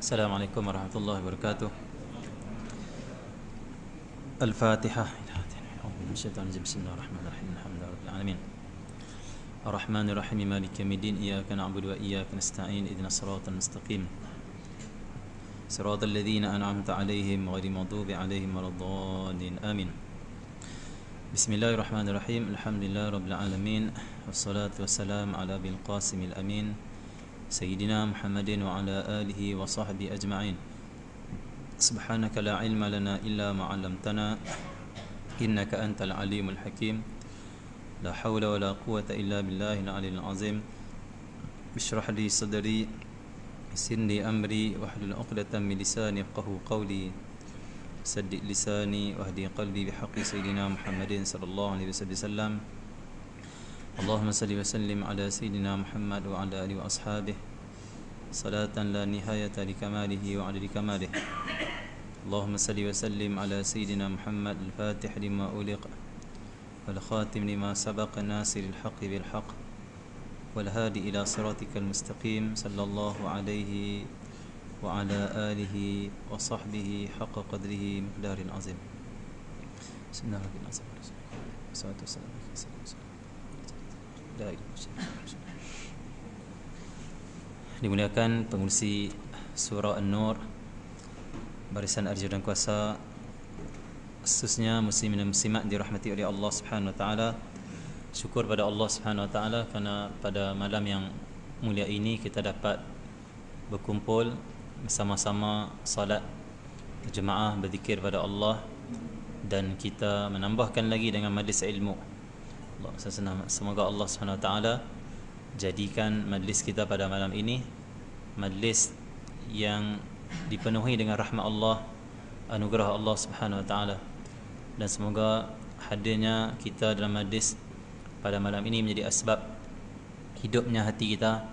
Assalamualaikum warahmatullahi wabarakatuh. Al-Fatihah. Bismillahirrahmanirrahim. Alhamdulillahirabbil alamin. Ar-Rahmanir Rahim. Maliki yaumiddin. Iyyaka na'budu wa iyyaka nasta'in. Ihdinas siratal mustaqim. Siratal ladzina an'amta 'alaihim ghairil maghdubi 'alaihim waladdallin. Amin. Bismillahirrahmanirrahim. Alhamdulillahirabbil alamin. Wassalatu wassalamu ala bil qasimil amin. Sayyidina Muhammadin wa ala alihi wa sahbihi ajma'in. Subhanaka la ilma lana illa ma 'allamtana innaka antal alimul hakim. La hawla wa la quwwata illa billahil aliyyil azim. Ishrah li sadri, yassir li amri, wahlul 'uqdatam min lisani yafqahu qawli. Saddid lisani wahdi qalbi bihaqqi sayyidina Muhammadin sallallahu alaihi wasallam. Allahumma salli wa sallim ala sayyidina Muhammad wa ala alihi wa ashabihi salatan la nihayata li kamalihi wa adadi kamalih. Allahumma salli wa sallim ala sayyidina Muhammad al-fatih lima uliq wal khatim lima sabaqa nasiril haqqi bil haqq wal hadi ila siratikal mustaqim sallallahu alaihi wa ala alihi wa sahbihi haqqa qadrihi miqdaril azim. Bismillahirrahmanirrahim. Wassalatu wassalamu ala rasulillah. Dimuliakan pengurusi surah An-Nur, barisan arju dan kuasa, khususnya muslimin dan muslimat dirahmati oleh Allah Subhanahu wa taala. Syukur pada Allah Subhanahu wa taala kerana pada malam yang mulia ini kita dapat berkumpul bersama-sama salat berjemaah, berzikir pada Allah, dan kita menambahkan lagi dengan majlis ilmu. Semoga Allah Subhanahu wa taala jadikan majlis kita pada malam ini majlis yang dipenuhi dengan rahmat Allah, anugerah Allah Subhanahu wa taala, dan semoga hadirnya kita dalam majlis pada malam ini menjadi asbab hidupnya hati kita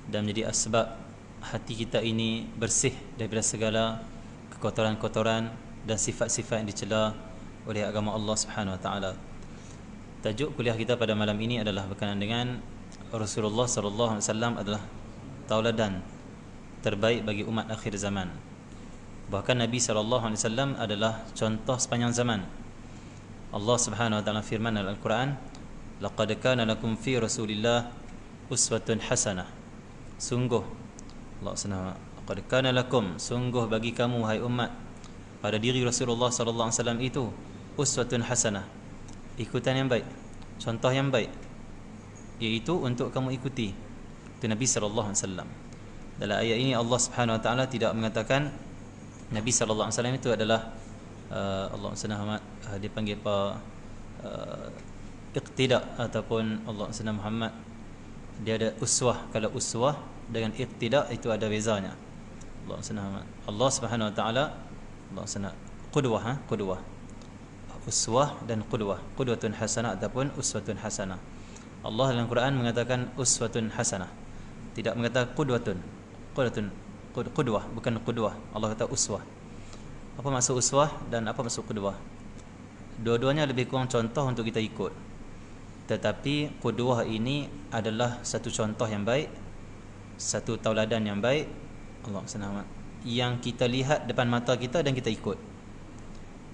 dan menjadi asbab hati kita ini bersih daripada segala kekotoran-kotoran dan sifat-sifat yang dicela oleh agama Allah Subhanahu wa taala. Tajuk kuliah kita pada malam ini adalah berkenaan dengan Rasulullah sallallahu alaihi wasallam adalah tauladan terbaik bagi umat akhir zaman. Bahkan Nabi sallallahu alaihi wasallam adalah contoh sepanjang zaman. Allah Subhanahu wa taala firman dalam Al-Quran, "Laqad kana lakum fi Rasulillah uswatun hasanah." Sungguh Allah Subhanahu laqad kana lakum, sungguh bagi kamu wahai umat pada diri Rasulullah sallallahu alaihi wasallam itu uswatun hasanah, ikutan yang baik, contoh yang baik, iaitu untuk kamu ikuti. Itu Nabi sallallahu alaihi wasallam. Dalam ayat ini Allah Subhanahu wa taala tidak mengatakan Nabi sallallahu alaihi wasallam itu adalah Allah Subhanahu dipanggil apa, iqtida, ataupun Allah Subhanahu Muhammad dia ada uswah. Kalau uswah dengan iqtida itu ada bezanya. Allah Subhanahu wa taala Allah Subhanahu qudwah, qudwah, uswah dan qudwah, qudwatun hasanah ataupun uswatun hasanah. Allah dalam Quran mengatakan uswatun hasanah, tidak mengatakan qudwatun. Qudwah bukan qudwah. Allah kata uswah. Apa maksud uswah dan apa maksud qudwah? Dua-duanya lebih kurang contoh untuk kita ikut. Tetapi qudwah ini adalah satu contoh yang baik, satu tauladan yang baik Allah Subhanahu yang kita lihat depan mata kita dan kita ikut.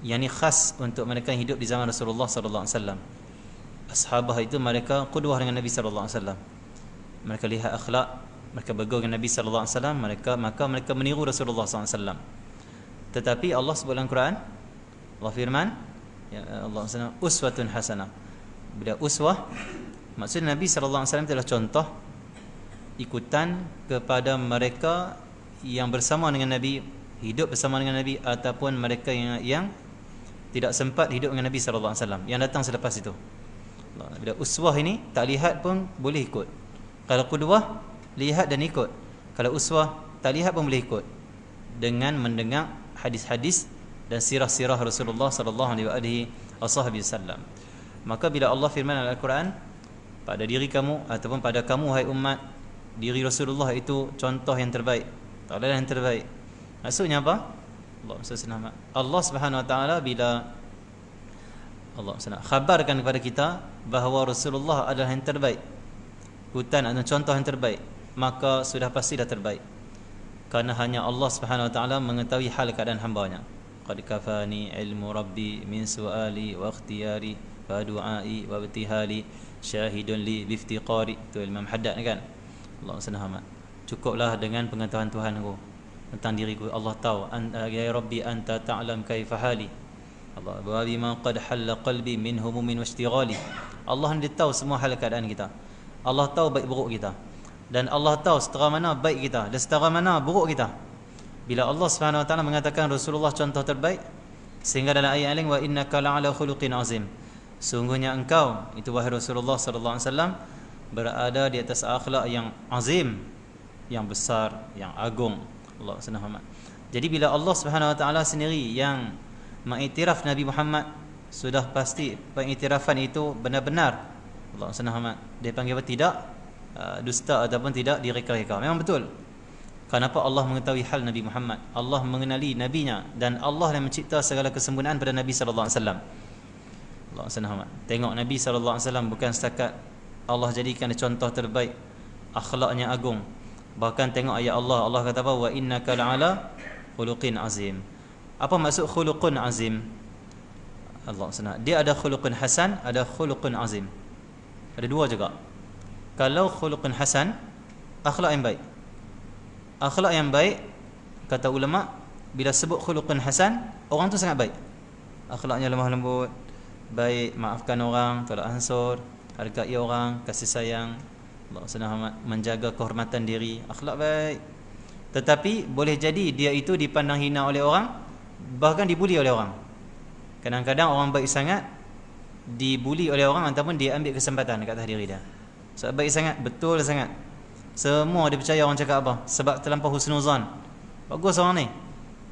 Yang ini khas untuk mereka yang hidup di zaman Rasulullah sallallahu alaihi wasallam. Ashabah itu mereka qudwah dengan Nabi sallallahu alaihi wasallam. Mereka lihat akhlak, mereka bergaul dengan Nabi sallallahu alaihi wasallam, maka mereka meniru Rasulullah sallallahu alaihi wasallam. Tetapi Allah sebut dalam Quran, Allah firman, ya Allah Subhanahu uswatun hasanah. Bila uswah, maksud Nabi sallallahu alaihi wasallam adalah contoh ikutan kepada mereka yang bersama dengan Nabi, hidup bersama dengan Nabi, ataupun mereka yang tidak sempat hidup dengan Nabi sallallahu alaihi wasallam, yang datang selepas itu. Bila uswah ini tak lihat pun boleh ikut. Kalau qudwah lihat dan ikut. Kalau uswah tak lihat pun boleh ikut dengan mendengar hadis-hadis dan sirah-sirah Rasulullah sallallahu alaihi wasallam. Maka bila Allah firman dalam Al-Quran, pada diri kamu ataupun pada kamu wahai umat, diri Rasulullah itu contoh yang terbaik, tauladan yang terbaik. Maksudnya apa? Allah Subhanahu wa taala bila Allah SWT khabarkan kepada kita bahawa Rasulullah adalah yang terbaik, hutan atau contoh yang terbaik, maka sudah pasti dah terbaik. Karena hanya Allah Subhanahu wa taala mengetahui hal keadaan hamba-Nya. Qad kafani ilmu rabbi min su'ali wa ikhtiyari fa du'ai wa ibtihali syahidun li biftiqari. Itu Imam Haddad kan. Allah Subhanahu. Cukuplah dengan pengetahuan Tuhanku tentang diriku. Allah tahu, ya rabbi anta ta'lam kaifa hali. Allah wa bima qad halla qalbi min humumin washtighali. Allah dia tahu semua hal keadaan kita. Allah tahu baik buruk kita. Dan Allah tahu setara mana baik kita dan setara mana buruk kita. Bila Allah Subhanahu wa taala mengatakan Rasulullah contoh terbaik, sehingga dalam ayat lain wa innaka la'ala khuluqin azim. Sungguhnya engkau itu wahai Rasulullah sallallahu alaihi wasallam berada di atas akhlak yang azim, yang besar, yang agung. Allah Subhanahu wa taala. Jadi bila Allah Subhanahu wa taala sendiri yang mengiktiraf Nabi Muhammad, sudah pasti pengiktirafan itu benar-benar Allah Subhanahu wa taala dia panggil apa? Tidak dusta ataupun tidak direka-reka. Memang betul. Kenapa Allah mengetahui hal Nabi Muhammad? Allah mengenali nabinya dan Allah yang mencipta segala kesempurnaan pada Nabi sallallahu alaihi wasallam. Allah Subhanahu wa taala. Tengok Nabi sallallahu alaihi wasallam bukan setakat Allah jadikan contoh terbaik, akhlaknya agung. Bahkan tengok ayat Allah, Allah kata apa? Wa innaka la'ala khuluqin azim. Apa maksud khuluqun azim? Allah Subhanahu. Dia ada khuluqun hasan, ada khuluqun azim. Ada dua juga. Kalau khuluqun hasan, akhlak yang baik. Akhlak yang baik, kata ulama, bila sebut khuluqun hasan, orang tu sangat baik. Akhlaknya lemah lembut, baik, maafkan orang, tolak ansur, hargai orang, kasih sayang, Allah Subhanahu menjaga kehormatan diri, akhlak baik. Tetapi boleh jadi dia itu dipandang hina oleh orang, bahkan dibuli oleh orang. Kadang-kadang orang baik sangat dibuli oleh orang ataupun dia ambil kesempatan dekat atas diri dia. Sebab baik sangat, betul sangat. Semua dia percaya orang cakap apa, sebab terlampau husnuzan. Bagus orang ni,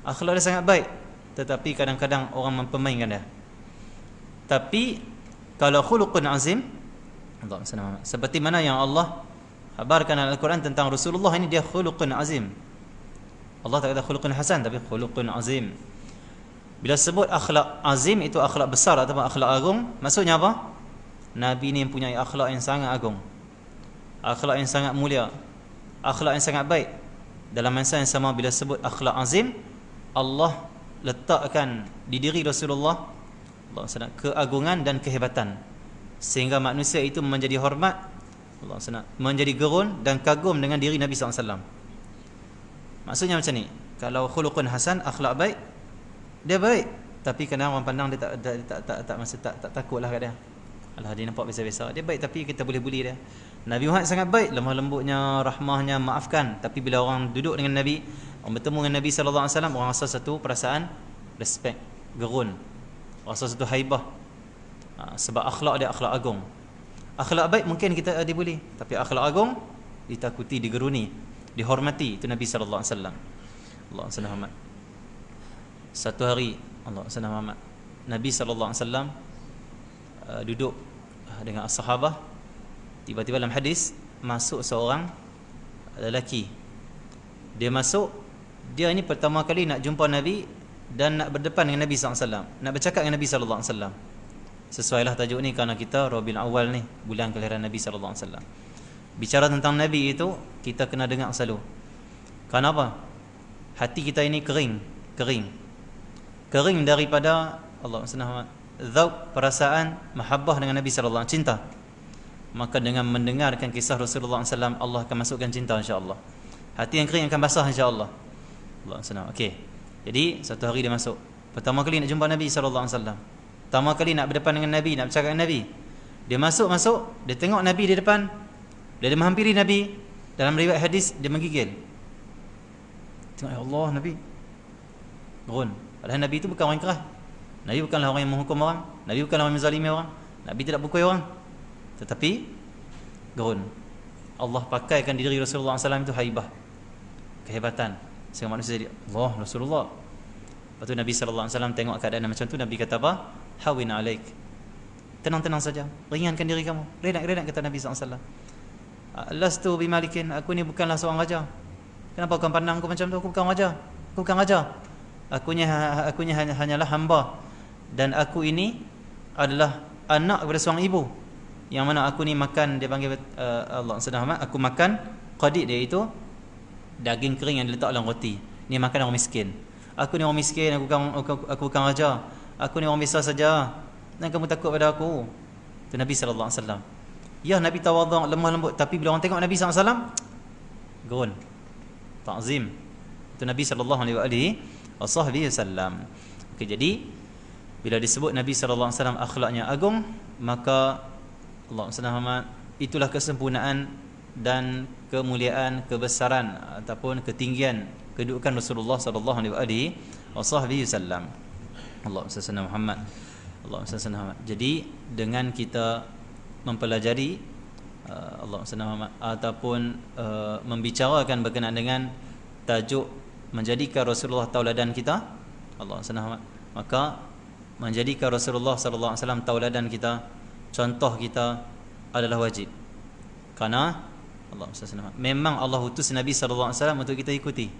akhlak dia sangat baik. Tetapi kadang-kadang orang mempermainkan dia. Tapi kalau khuluqun azim, Allah SWT, seperti mana yang Allah kabarkan dalam Al-Quran tentang Rasulullah ini, dia khuluqun azim. Allah tak kata khuluqun hasan, tapi khuluqun azim. Bila sebut akhlak azim, itu akhlak besar ataupun akhlak agung, maksudnya apa? Nabi ni mempunyai akhlak yang sangat agung, akhlak yang sangat mulia, akhlak yang sangat baik. Dalam masa yang sama, bila sebut akhlak azim, Allah letakkan di diri Rasulullah Allah SWT keagungan dan kehebatan, sehingga manusia itu menjadi hormat, Allah SWT menjadi gerun dan kagum dengan diri Nabi SAW. Maksudnya macam ni, kalau khuluqun hasan, akhlak baik, dia baik, tapi kadang orang pandang dia tak takutlah kat dia. Alah, dia nampak biasa-biasa, dia baik tapi kita boleh bully dia. Nabi Muhammad sangat baik, lemah lembutnya, rahmahnya, maafkan. Tapi bila orang duduk dengan Nabi, orang bertemu dengan Nabi SAW, orang rasa satu perasaan respect, gerun, rasa satu haibah. Sebab akhlak dia akhlak agung. Akhlak baik mungkin kita dibuli, tapi akhlak agung ditakuti, digeruni, dihormati. Itu Nabi SAW. Allah SWT. Satu hari Allah SWT, Nabi SAW duduk dengan as-sahabah. Tiba-tiba dalam hadis masuk seorang lelaki. Dia masuk, dia ini pertama kali nak jumpa Nabi dan nak berdepan dengan Nabi SAW, nak bercakap dengan Nabi SAW. Sesuailah tajuk ni kerana kita Rabiul Awal ni, bulan kelahiran Nabi SAW. Bicara tentang Nabi itu, kita kena dengar selalu. Kenapa? Hati kita ini kering daripada Allah SWT, zauq, perasaan mahabbah dengan Nabi SAW, cinta. Maka dengan mendengarkan kisah Rasulullah SAW, Allah akan masukkan cinta, insya-Allah. Hati yang kering akan basah, insya-Allah. Allah SWT. Okey. Jadi satu hari dia masuk, pertama kali nak jumpa Nabi SAW, pertama kali nak berdepan dengan Nabi, nak bercakap dengan Nabi. Dia masuk, dia tengok Nabi di depan, dia menghampiri Nabi. Dalam riwayat hadis, dia menggigil. Tengok, ya Allah, Nabi gerun. Padahal Nabi itu bukan orang keras, Nabi bukanlah orang yang menghukum orang, Nabi bukanlah orang yang menzalimi orang, Nabi tidak pukul orang. Tetapi gerun. Allah pakaikan diri Rasulullah SAW itu haibah, kehebatan, sehingga manusia jadi Allah, Rasulullah. Lepas tu Nabi SAW tengok keadaan macam tu, Nabi kata apa? Hawin alaik, tenang-tenang saja, ringankan diri kamu, renak-renak, kata Nabi SAW. Lastu bimalikin, aku ni bukanlah seorang raja. Kenapa kau pandang aku macam tu? Aku bukan raja, aku bukan raja. Akunya hanyalah hamba, dan aku ini adalah anak kepada seorang ibu, yang mana aku ni makan, dia panggil Allah SWT, aku makan qadik dia itu daging kering yang diletak dalam roti. Ni makan orang miskin. Aku ni orang miskin, aku bukan raja. Aku ni orang biasa saja. Dan kamu takut pada aku. Itu Nabi sallallahu alaihi wasallam. Ya, Nabi tawadhu, lemah lembut, tapi bila orang tengok Nabi sallallahu alaihi wasallam, gerun. Ta'zim. Itu Nabi sallallahu alaihi wasallam. Okey, jadi bila disebut Nabi sallallahu alaihi wasallam akhlaknya agung, maka Allah Subhanahu itulah kesempurnaan dan kemuliaan, kebesaran ataupun ketinggian kedudukan Rasulullah sallallahu alaihi wasallam. Allah Subhanahu Muhammad. Allah Subhanahu. Jadi dengan kita mempelajari Allah Subhanahu ataupun membicarakan berkenaan dengan tajuk menjadikan Rasulullah tauladan kita, Allah Subhanahu, maka menjadikan Rasulullah sallallahu alaihi wasallam tauladan kita, contoh kita adalah wajib. Karena Allah Subhanahu memang Allah utus Nabi sallallahu alaihi wasallam untuk kita ikuti.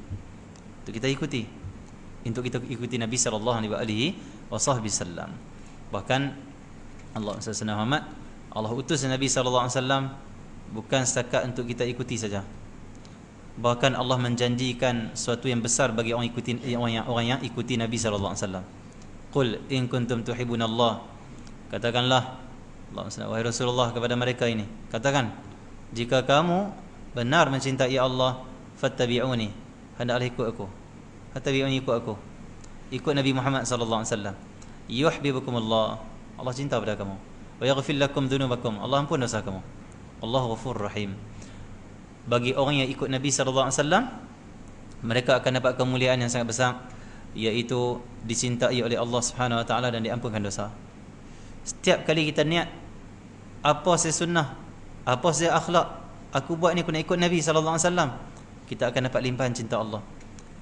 Untuk kita ikuti Nabi sallallahu alaihi wasallam. Bahkan Allah Subhanahu Allah utus Nabi sallallahu alaihi wasallam bukan setakat untuk kita ikuti saja. Bahkan Allah menjanjikan sesuatu yang besar bagi orang yang ikuti Nabi sallallahu alaihi wasallam. Qul in kuntum tuhibbunallah. Katakanlah Allah SWT, wahai Rasulullah, kepada mereka ini, katakan, jika kamu benar mencintai Allah, fattabi'uni, hendaklah ikut aku. Fattabi'uni, ikut aku. Ikut Nabi Muhammad sallallahu alaihi wasallam. Yuhibbukumullah, Allah cinta pada kamu. Wa yaghfir lakum dhunubakum, Allah ampun dosa kamu. Allahu Ghafurur Rahim. Bagi orang yang ikut Nabi sallallahu alaihi wasallam, mereka akan dapat kemuliaan yang sangat besar, iaitu dicintai oleh Allah Subhanahu wa taala dan diampunkan dosa. Setiap kali kita niat apa saya sunnah, apa saya akhlak, aku buat ni aku nak ikut Nabi sallallahu alaihi wasallam, kita akan dapat limpahan cinta Allah.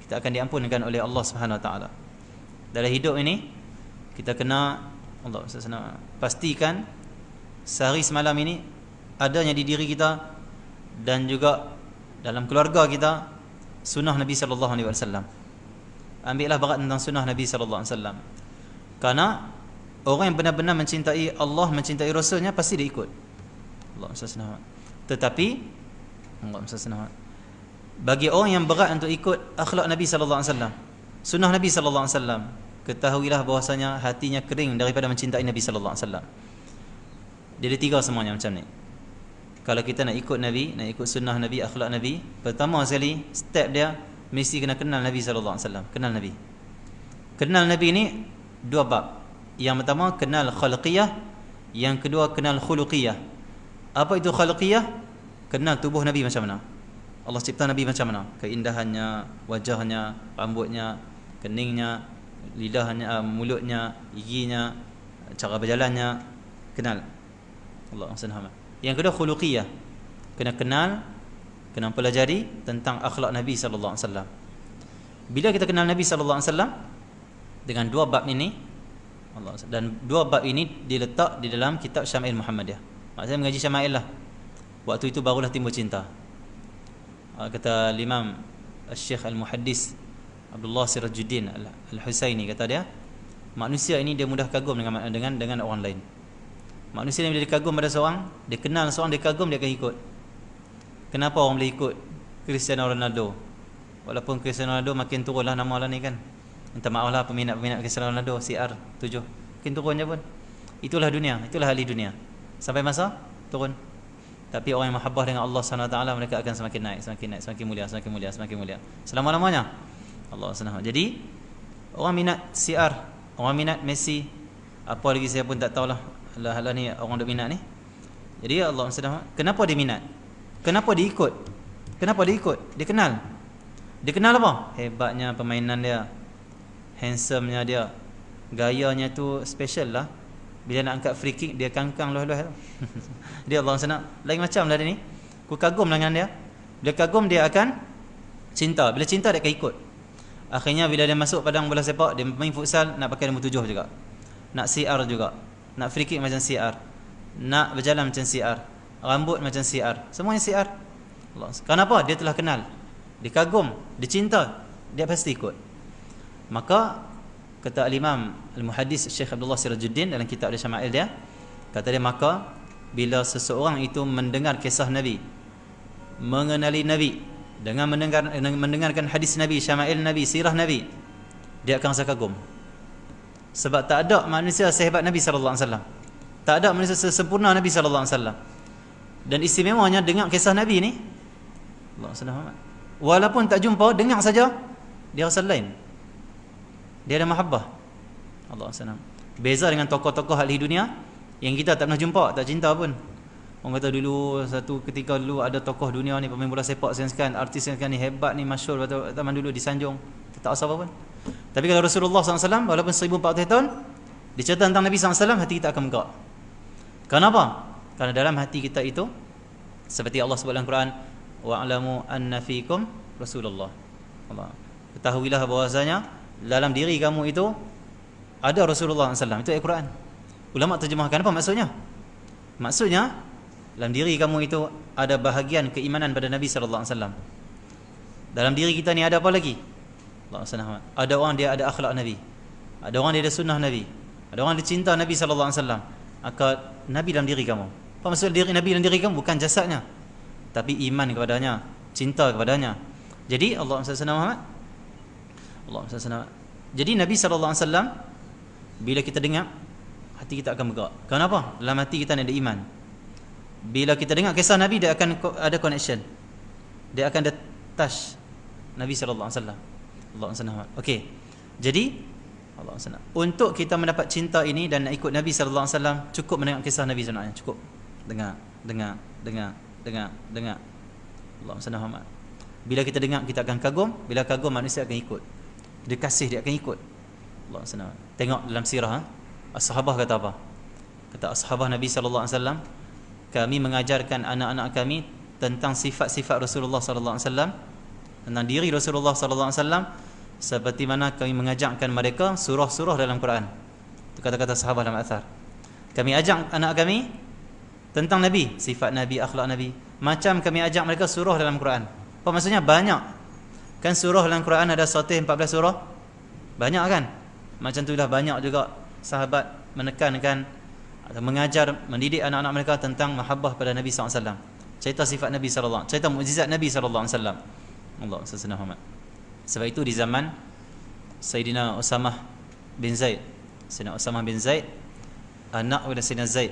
Kita akan diampunkan oleh Allah Subhanahu wa taala. Dalam hidup ini kita kena Allah SWT pastikan sehari semalam ini adanya di diri kita dan juga dalam keluarga kita sunnah Nabi sallallahu alaihi wasallam. Ambillah berat tentang sunnah Nabi sallallahu alaihi wasallam. Karena orang yang benar-benar mencintai Allah, mencintai Rasulnya, pasti dia ikut Allah SWT. Tetapi Allah SWT, bagi orang yang berat untuk ikut akhlak Nabi sallallahu alaihi wasallam, sunnah Nabi sallallahu alaihi wasallam, ketahuilah bahwasanya hatinya kering daripada mencintai Nabi sallallahu alaihi wasallam. Dia ada tiga semuanya macam ni. Kalau kita nak ikut Nabi, nak ikut sunnah Nabi, akhlak Nabi, pertama sekali step dia mesti kena kenal Nabi sallallahu alaihi wasallam. Kenal Nabi. Kenal Nabi ni dua bab. Yang pertama kenal khalqiyah, yang kedua kenal khuluqiyah. Apa itu khalqiyah? Kenal tubuh Nabi macam mana. Allah cipta Nabi macam mana? Keindahannya, wajahnya, rambutnya, keningnya, lidahnya, mulutnya, giginya, cara berjalannya, kenal Allah Subhanahu. Yang kedua khuluqiyah. Kena kenal, kena pelajari tentang akhlak Nabi sallallahu alaihi wasallam. Bila kita kenal Nabi sallallahu alaihi wasallam dengan dua bab ini, Allah, dan dua bab ini diletak di dalam kitab Syama'il Muhammadiyah. Maksudnya mengaji Syama'il lah. Waktu itu barulah timbul cinta. Kata Imam Syekh Al-Muhaddis Abdullah Sirajuddin Al-Husaini, kata dia, manusia ini dia mudah kagum dengan orang lain. Manusia ni bila dia kagum pada seorang, dia kenal seorang, dia kagum, dia akan ikut. Kenapa orang boleh ikut Cristiano Ronaldo? Walaupun Cristiano Ronaldo makin turunlah nama lah ni kan. Minta maaf lah peminat-peminat Cristiano Ronaldo, CR7 makin turun je pun. Itulah dunia, itulah ahli dunia. Sampai masa turun. Tapi orang yang mahabbah dengan Allah SWT, mereka akan semakin naik, semakin naik, semakin mulia, semakin mulia, semakin mulia selama-lamanya. Allah SWT. Jadi orang minat CR, orang minat Messi, apa lagi saya pun tak tahulah. Lah ni orang duk minat ni. Jadi Allah SWT, kenapa dia minat? Kenapa dia ikut? Kenapa dia ikut? Dia kenal. Dia kenal apa? Hebatnya permainan dia, handsome-nya dia, gayanya tu special lah. Bila nak angkat free kick, dia kangkang luah-luah. Dia Allah SWT, lain macam lah dia ni. Aku kagum dengan dia. Bila kagum, dia akan cinta. Bila cinta, dia akan ikut. Akhirnya bila dia masuk padang bola sepak, dia main futsal, nak pakai nombor 7 juga, nak CR juga, nak free kick macam CR, nak berjalan macam CR, rambut macam CR, semuanya CR. Allah. Kenapa? Dia telah kenal, dia kagum, dia cinta, dia pasti ikut. Maka kata Al-Imam Al-Muhaddis Syekh Abdullah Sirajuddin dalam kitab dia Syama'il dia, kata dia, maka bila seseorang itu mendengar kisah Nabi, mengenali Nabi, dengan mendengarkan hadis Nabi, syama'il Nabi, sirah Nabi, dia akan rasa kagum. Sebab tak ada manusia sehebat Nabi sallallahu alaihi wasallam. Tak ada manusia sesempurna Nabi sallallahu alaihi wasallam. Dan istimewanya dengar kisah Nabi ni, Allah Subhanahu. Walaupun tak jumpa, dengar saja dia rasa lain. Dia ada mahabbah. Allah Subhanahu. Beza dengan tokoh-tokoh ahli dunia yang kita tak pernah jumpa, tak cinta pun. Orang kata dulu satu ketika dulu ada tokoh dunia ni, pemain bola sepak sekian, artis sekian ni hebat ni, masyhur zaman dulu disanjung, tak rasa apa pun. Tapi kalau Rasulullah SAW walaupun 1400 tahun dicerita tentang Nabi SAW, hati kita akan megak. Kenapa? Karena dalam hati kita itu seperti Allah sebut dalam Quran, wa'lamu anna fikum Rasulullah. Allah, ketahuilah bahwasanya dalam diri kamu itu ada Rasulullah SAW. Itu ayat Quran. Ulama terjemahkan apa maksudnya? Maksudnya dalam diri kamu itu ada bahagian keimanan pada Nabi SAW. Dalam diri kita ni ada apa lagi? Allah SWT. Ada orang dia ada akhlak Nabi, ada orang dia ada sunnah Nabi, ada orang dia cinta Nabi SAW. Maka Nabi dalam diri kamu. Apa maksud diri Nabi dalam diri kamu? Bukan jasadnya, tapi iman kepadanya, cinta kepadanya. Jadi Allah SWT. Jadi Nabi SAW, bila kita dengar, hati kita akan bergerak. Kenapa? Dalam hati kita ada iman. Bila kita dengar kisah Nabi, dia akan ada connection, dia akan ada touch Nabi SAW. Allah SWT. Okey. Jadi Allah SWT, untuk kita mendapat cinta ini dan nak ikut Nabi SAW, cukup mendengar kisah Nabi sebenarnya. Cukup dengar. Allah SWT. Bila kita dengar, kita akan kagum. Bila kagum, manusia akan ikut. Dia kasih, dia akan ikut. Allah SWT. Tengok dalam sirah, as-sahabah kata apa? Kata as-sahabah Nabi SAW, kami mengajarkan anak-anak kami tentang sifat-sifat Rasulullah SAW, tentang diri Rasulullah SAW, seperti mana kami mengajarkan mereka surah-surah dalam Quran. Itu kata-kata sahabat dalam athar. Kami ajak anak kami tentang Nabi, sifat Nabi, akhlak Nabi, macam kami ajak mereka surah dalam Quran. Apa maksudnya? Banyak. Kan surah dalam Quran ada 114 surah. Banyak kan? Macam itulah banyak juga sahabat menekankan atau mengajar, mendidik anak-anak mereka tentang mahabbah pada Nabi SAW. Cerita sifat Nabi SAW, cerita mukjizat Nabi SAW. Allah SWT. Sebab itu di zaman Sayyidina Usamah bin Zaid, Sayyidina Usamah bin Zaid, anak kepada Sayyidina Zaid,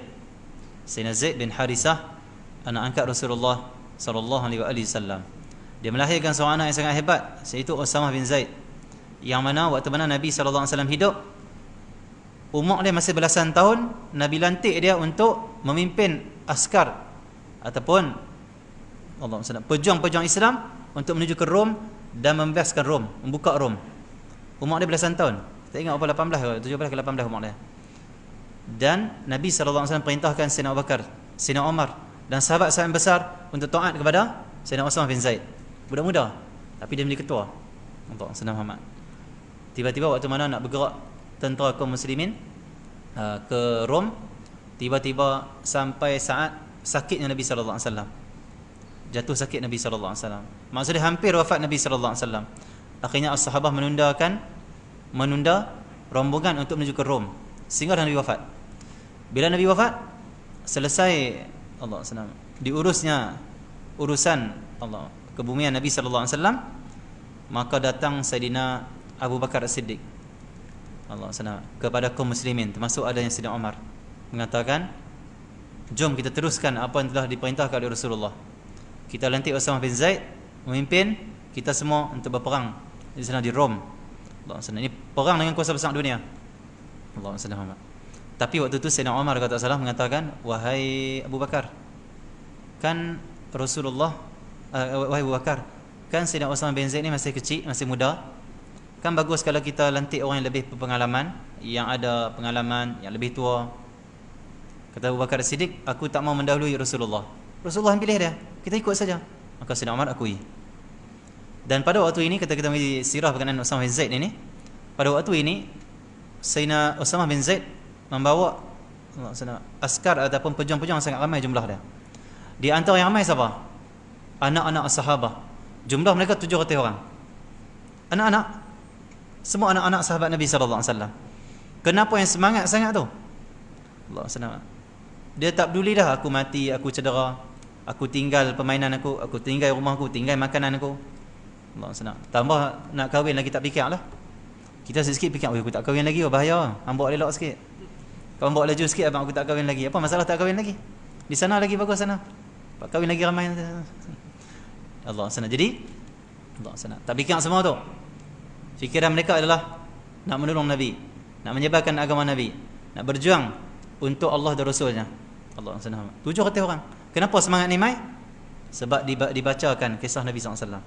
Sayyidina Zaid bin Harisah, anak angkat Rasulullah sallallahu alaihi wasallam. Dia melahirkan seorang anak yang sangat hebat, iaitu Usamah bin Zaid, yang mana waktu mana Nabi sallallahu alaihi wasallam hidup, umur dia masih belasan tahun, Nabi lantik dia untuk memimpin askar ataupun Allah SWT, pejuang-pejuang Islam untuk menuju ke Rom dan membebaskan Rom, membuka Rom. Umur dia belasan tahun. Tak ingat apa 18 ke 17 ke 18 umur dia. Dan Nabi SAW perintahkan Sayyidina Abu Bakar, Sayyidina Umar dan sahabat-sahabat besar untuk taat kepada Sayyidina Usamah bin Zaid. Budak muda, tapi dia menjadi ketua untuk Sayyidina Muhammad. Tiba-tiba waktu mana nak bergerak tentera kaum muslimin ke Rom, tiba-tiba sampai saat sakitnya Nabi sallallahu alaihi wasallam. Jatuh sakit Nabi sallallahu alaihi wasallam. Maksudnya hampir wafat Nabi sallallahu alaihi wasallam. Akhirnya as-sahabah menunda rombongan untuk menuju ke Rom sehingga Nabi wafat. Bila Nabi wafat, selesai Allah SWT diurusnya urusan Allah kebumian Nabi sallallahu alaihi wasallam, maka datang Sayyidina Abu Bakar As-Siddiq Allah SWT kepada kaum muslimin, termasuk adanya Sayyidina Umar, mengatakan, jom kita teruskan apa yang telah diperintahkan oleh Rasulullah. Kita lantik Usamah bin Zaid memimpin kita semua untuk berperang di sana di Rom. Allah SWT, ini perang dengan kuasa besar dunia. Allah SWT. Tapi waktu itu Sayyidina Umar kata salah mengatakan, wahai Abu Bakar, kan Rasulullah wahai Abu Bakar, kan Sayyidina Usamah bin Zaid ni masih kecil, masih muda. Kan bagus kalau kita lantik orang yang lebih berpengalaman, yang ada pengalaman, yang lebih tua. Kata Abu Bakar Siddiq, aku tak mau mendahului Rasulullah. Rasulullah yang pilih dia, kita ikut saja. Maka Sayyidina Umar akui. Dan pada waktu ini, kita menjadi sirah berkenaan Usamah bin Zaid ini, pada waktu ini Sayyidina Usamah bin Zaid membawa askar ataupun pejuang-pejuang sangat ramai jumlah dia. Di antara yang ramai siapa? Anak-anak sahabah. Jumlah mereka 700 orang. Anak-anak, semua anak-anak sahabat Nabi sallallahu alaihi wasallam. Kenapa yang semangat sangat tu? Allah SWT, dia tak peduli dah aku mati, aku cedera, Aku tinggal permainan aku tinggal rumah aku, tinggal makanan aku. Allah senang. Tambah nak kahwin lagi tak fikir lah. Kita sikit fikir, aku tak kahwin lagi, bahaya. Ambak elok sikit. Kau ambak laju sikit, abang aku tak kahwin lagi. Apa masalah tak kahwin lagi? Di sana lagi bagus sana. Pak kahwin lagi ramai. Allah senang. Jadi Allah senang. Tak fikir semua tu. Fikiran mereka adalah nak menolong Nabi, nak menyebarkan agama Nabi, nak berjuang untuk Allah dan Rasulnya. Allah senang. 7 kata orang. Kenapa semangat ni mai? Sebab dibacakan kisah Nabi SAW.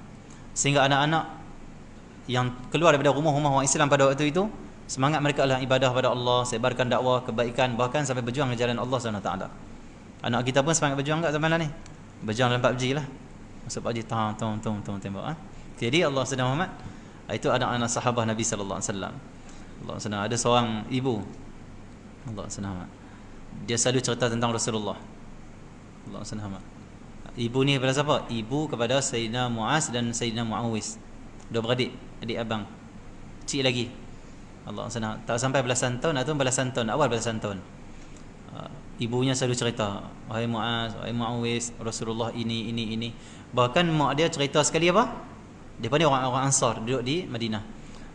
Sehingga anak-anak yang keluar daripada rumah-rumah orang Islam pada waktu itu, semangat mereka adalah ibadah pada Allah, sebarkan dakwah, kebaikan, bahkan sampai berjuang di jalan Allah SWT. Anak kita pun semangat berjuang kat zaman ni. Berjuang dalam PUBG lah. Masuk PUBG, tembak. Jadi Allah sedang Muhammad, itu anak-anak sahabat Nabi SAW. Allah sedang ada seorang ibu, Allah sedang dia selalu cerita tentang Rasulullah. Allah sedang ibu ni kepada siapa? Ibu kepada Sayyidina Muaz dan Sayyidina Muawis. Dua beradik, adik abang. Kecil lagi. Allah senang. Tak sampai belasan tahun atau belasan tahun, awal belasan tahun. Ibunya selalu cerita, wahai Muaz, wahai Muawis, Rasulullah ini. Bahkan mak dia cerita sekali apa? Dia ni orang Ansar duduk di Madinah.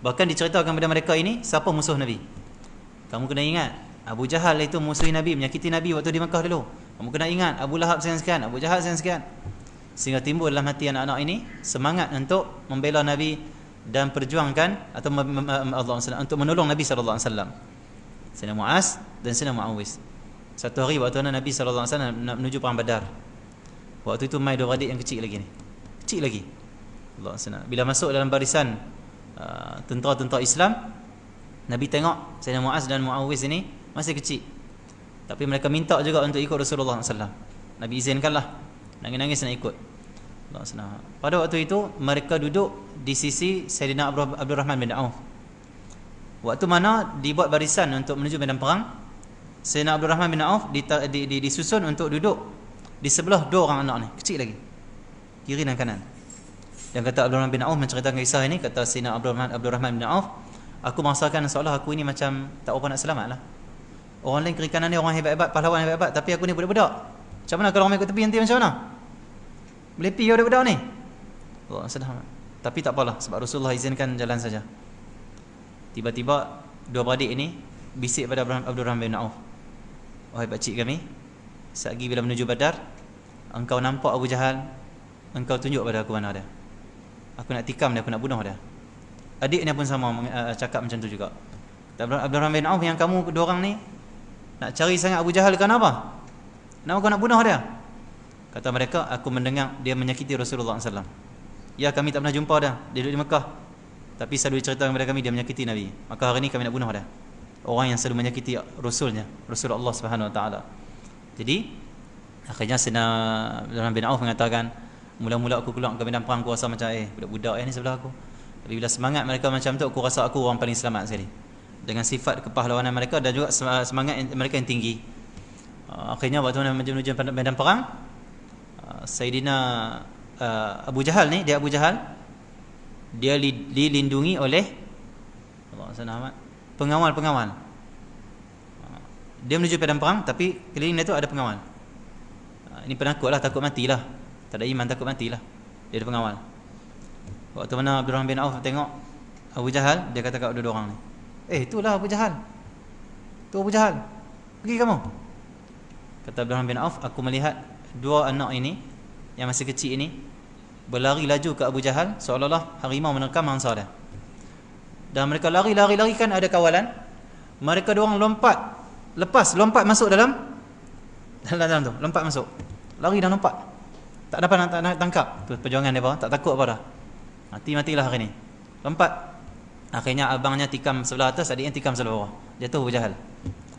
Bahkan diceritakan kepada mereka ini siapa musuh Nabi. Kamu kena ingat, Abu Jahal itu musuh Nabi, menyakiti Nabi waktu di Mekah dulu. Kamu kena ingat Abu Lahab sekian, Abu Jahal sekian. Sehingga timbul dalam hati anak-anak ini semangat untuk membela Nabi dan perjuangkan atau untuk menolong Nabi sallallahu alaihi wasallam. Sayyidina Muaz dan Sayyidina Muawis. Satu hari waktu Nabi sallallahu alaihi wasallam nak menuju perang Badar. Waktu itu mai dua adik yang kecil lagi ni. Kecil lagi. Allah senang. Bila masuk dalam barisan tentera-tentera Islam, Nabi tengok Sayyidina Muaz dan Muawis ini masih kecil. Tapi mereka minta juga untuk ikut Rasulullah SAW. Nabi izinkanlah. Nangis-nangis nak ikut. Allah senang. Pada waktu itu mereka duduk di sisi Sayyidina Abdul Rahman bin Auf. Waktu mana dibuat barisan untuk menuju medan perang, Sayyidina Abdul Rahman bin Auf disusun untuk duduk di sebelah dua orang anak ni, kecil lagi, kiri dan kanan. Dan kata Abdul Rahman bin Auf menceritakan kisah ini, kata Sayyidina Abdul Rahman bin Auf, aku merasakan seolah aku ini macam tak apa nak selamat lah. Orang lain kiri kanan ni orang hebat-hebat, pahlawan hebat-hebat, tapi aku ni budak-budak. Macam mana kalau orang ikut tepi nanti macam mana? Melepi budak-budak ni. Allah sedang. Tapi tak apalah, sebab Rasulullah izinkan jalan saja. Tiba-tiba dua beradik ini bisik pada Abdul Rahman bin Auf, wahai pakcik kami, selagi bila menuju Badar, engkau nampak Abu Jahal, engkau tunjuk pada aku mana dia. Aku nak tikam dia, aku nak bunuh dia. Adiknya pun sama cakap macam tu juga. Abdul Rahman bin Auf, yang kamu dua orang ni nak cari sangat Abu Jahal kerana apa? Kenapa kau nak bunuh dia? Kata mereka, aku mendengar dia menyakiti Rasulullah SAW. Ya, kami tak pernah jumpa dia, dia duduk di Mekah, tapi selalu ceritakan kepada kami dia menyakiti Nabi. Maka hari ini kami nak bunuh dia, orang yang selalu menyakiti Rasulnya, Rasulullah Subhanahu Wa Taala. Jadi akhirnya Sayyidina Abdul Rahman bin Auf mengatakan, mula-mula aku keluar ke medan perang, aku rasa macam budak-budak ni sebelah aku. Tapi bila semangat mereka macam tu, aku rasa aku orang paling selamat sekali, dengan sifat kepahlawanan mereka dan juga semangat mereka yang tinggi. Akhirnya waktu menuju medan perang, Sayyidina Abu Jahal ni, dia Abu Jahal, dia dilindungi oleh Allah SWT, pengawal-pengawal. Dia menuju medan perang, tapi keliling dia tu ada pengawal. Ini penakut lah, takut matilah, tak ada iman, takut matilah. Dia ada pengawal. Waktu mana Abdul Rahman bin Auf tengok Abu Jahal, dia kata kat dua orang ni, itulah Abu Jahal, tu Abu Jahal, pergi kamu. Kata Abdul Rahman bin Auf, aku melihat dua anak ini yang masih kecil ini berlari laju ke Abu Jahal, seolah-olah harimau menerkam mangsa dia. Dan mereka lari kan ada kawalan. Mereka dua orang lompat masuk dalam tu, lompat masuk, lari dan lompat. Tak dapat nak tangkap. Tu perjuangan depa, tak takut apa dah. Mati-matilah hari ni. Lompat. Akhirnya abangnya tikam sebelah atas, adiknya tikam sebelah bawah. Jatuh Abu Jahal.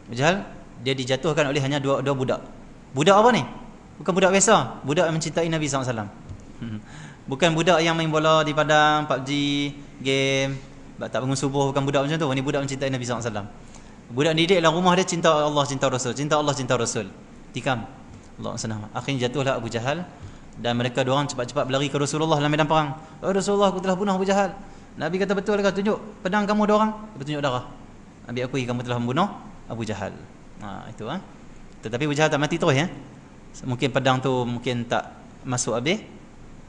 Abu Jahal dia dijatuhkan oleh hanya dua budak. Budak apa ni? Bukan budak biasa, budak yang mencintai Nabi SAW. Bukan budak yang main bola di padang, PUBG, game, tak bangun subuh, bukan budak macam tu. Ini budak mencintai Nabi SAW. Budak didik dalam rumah dia cinta Allah, cinta Rasul, cinta Allah, cinta Rasul. Tikam. Allah senang. Akhirnya jatuhlah Abu Jahal dan mereka dua orang cepat-cepat berlari ke Rasulullah dalam medan perang. Rasulullah, aku telah bunuh Abu Jahal. Nabi kata, betul ke? Tunjuk pedang kamu dua orang. Dia tunjuk darah. Nabi akui kamu telah membunuh Abu Jahal. Itu. Tetapi Abu Jahal tak mati terus ya. Mungkin pedang tu mungkin tak masuk habis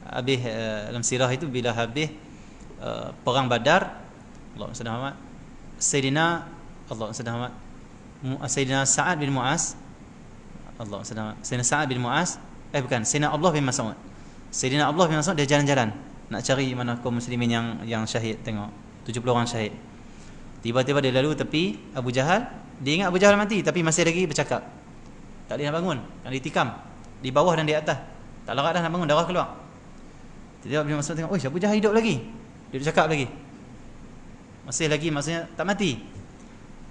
dalam sirah itu bila habis perang Badar, Allah Subhanahu Sayyidina Sayyidina Sa'ad bin Mu'az, Sayyidina Sa'ad bin Mu'az, Sayyidina Abdullah bin Mas'ud. Sayyidina Abdullah bin Mas'ud dia jalan-jalan nak cari mana kaum muslimin yang syahid, tengok 70 orang syahid. Tiba-tiba dia lalu tepi Abu Jahal, dia ingat Abu Jahal mati tapi masih lagi bercakap. Tak boleh nak bangun, kan ditikam di bawah dan di atas. Tak larat dah nak bangun, darah keluar. Tiba-tiba bin Mas'ud tengok, "Oi, Abu Jahal hidup lagi." Dia bercakap lagi. Masih lagi, maksudnya tak mati.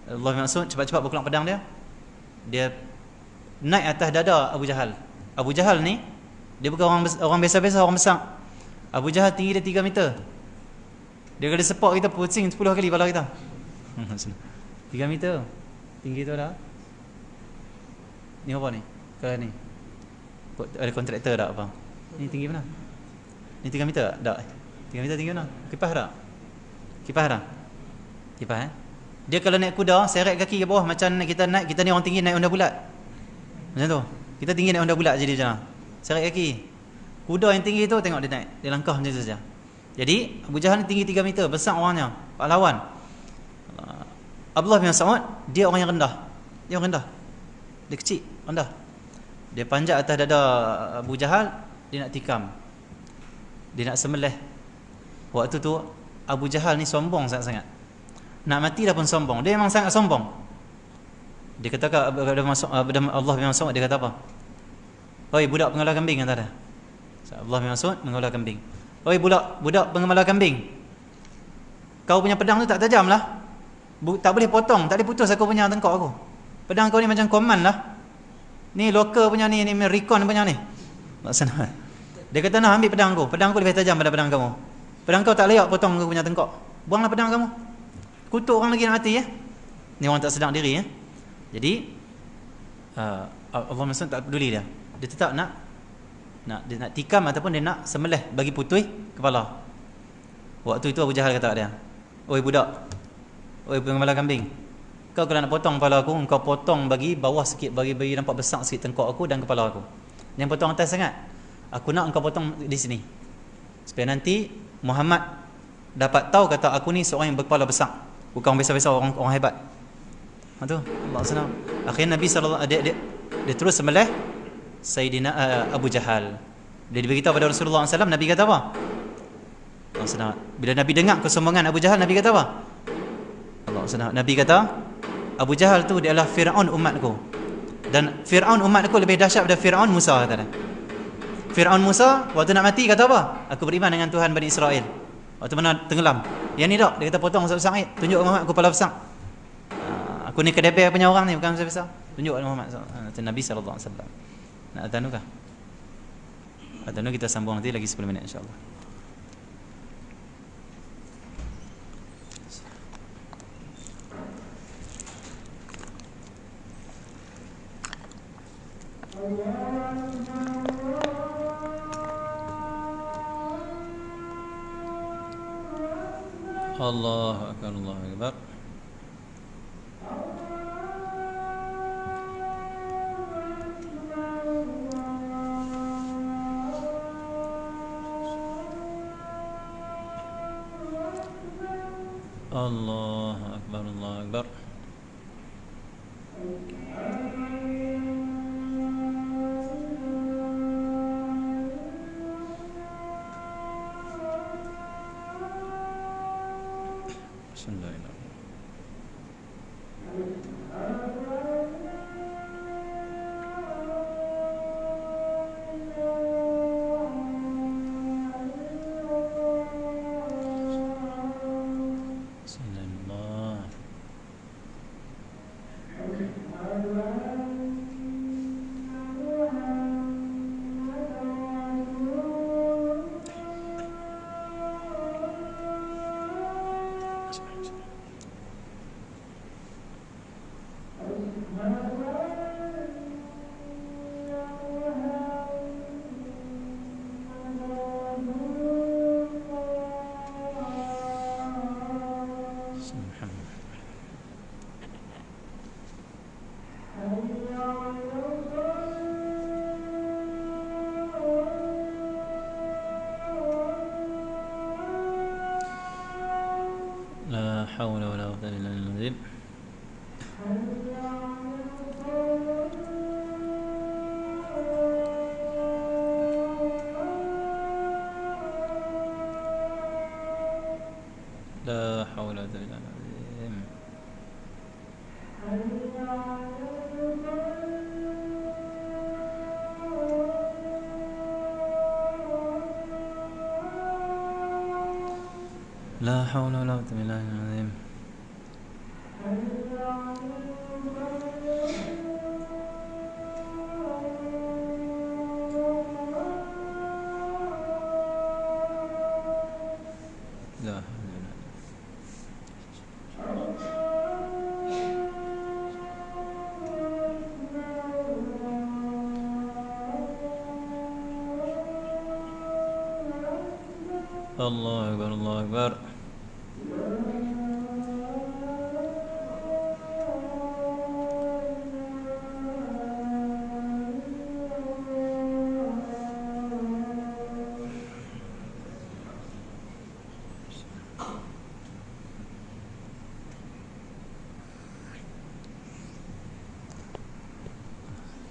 Allah bin Mas'ud cepat-cepat berkelang pedang dia. Dia naik atas dada Abu Jahal. Abu Jahal ni dia bukan orang biasa-biasa, orang besar. Abu Jahal tinggi dia 3 meter. Dia kalau sepak kita pusing 10 kali kepala kita. 3 meter tinggi tu dah. Ni apa ni? Kalau ni ada kontraktor tak apa? Ni tinggi mana? Ni 3 meter tak? 3 meter tinggi mana? Kipas tak? Kipas tak? Kipas Dia kalau naik kuda, seret kaki ke bawah macam kita naik, kita ni orang tinggi naik onda bulat. Macam tu. Kita tinggi naik onda bulat jadi macam mana? Seret kaki. Kuda yang tinggi tu tengok dia naik, dia langkah macam tu saja. Jadi Abu Jahal ni tinggi 3 meter, besar orangnya, pahlawan. Abdullah bin Mas'ud dia orang yang rendah. Dia orang rendah. Dia kecil, rendah. Dia panjat atas dada Abu Jahal, dia nak tikam. Dia nak sembelih. Waktu tu Abu Jahal ni sombong sangat-sangat. Nak mati dah pun sombong. Dia memang sangat sombong. Dia kata kepada Allah bin Mas'ud, dia kata apa? "Oi budak pengembala kambing," kata dia. Allah bin Mas'ud mengembala kambing. "Oi budak pengembala kambing. Kau punya pedang tu tak tajam lah. Tak boleh potong, tak boleh putus aku punya tengkok aku. Pedang kau ni macam koman lah. Ni local punya ni recon punya ni." Maksudnya dia kata, "Nah, ambil pedang aku. Pedang aku lebih tajam pada pedang kamu. Pedang kau tak layak potong aku punya tengkok. Buanglah pedang kamu. Kutuk orang lagi nak mati ya." Ni orang tak sedar diri ya. Jadi Allah Mas'ud tak peduli dia. Dia tetap dia nak tikam ataupun dia nak sembelih bagi putui kepala. Waktu itu Abu Jahal kata dia, "Oi budak, oi pengembala kambing. Kau kalau nak potong kepala aku, engkau potong bagi bawah sikit, bagi nampak besar sikit tengkok aku dan kepala aku. Jangan potong atas sangat. Aku nak engkau potong di sini. Supaya nanti Muhammad dapat tahu kata aku ni seorang yang berkepala besar, bukan orang biasa-biasa, orang hebat." Tu Allah senang. Akhirnya Nabi sallallahu dia terus sembelih Sayyidina Abu Jahal. Dia diberitahu pada Rasulullah SAW. Nabi kata apa? Allah senang. Bila Nabi dengar kesombongan Abu Jahal, Nabi kata apa? Allah senang. Nabi kata, "Abu Jahal tu dia adalah Fir'aun umatku. Dan Fir'aun umatku lebih dahsyat daripada Fir'aun Musa," kata dia. Fir'aun Musa waktu nak mati kata apa? "Aku beriman dengan Tuhan Bani Israel." Waktu mana tenggelam. Yang ni tak, dia kata potong besar-besar, tunjuk Muhammad aku kepala besar. Aku ni kedebel punya orang ni, bukan besar-besar. Tunjuk Muhammad Nabi sallallahu alaihi wasallam. Nak adhan kah? Adhan kita sambung nanti lagi 10 minit insya-Allah. Allahu akbar, Allahu akbar. Allahu akbar, Allahu akbar. Bismillahirrahmanirrahim. Bismillah. حول ولا قوة إلا بالله. لا حول ولا قوة إلا بالله. لا حول ولا قوة إلا بالله. لا الله أكبر الله أكبر.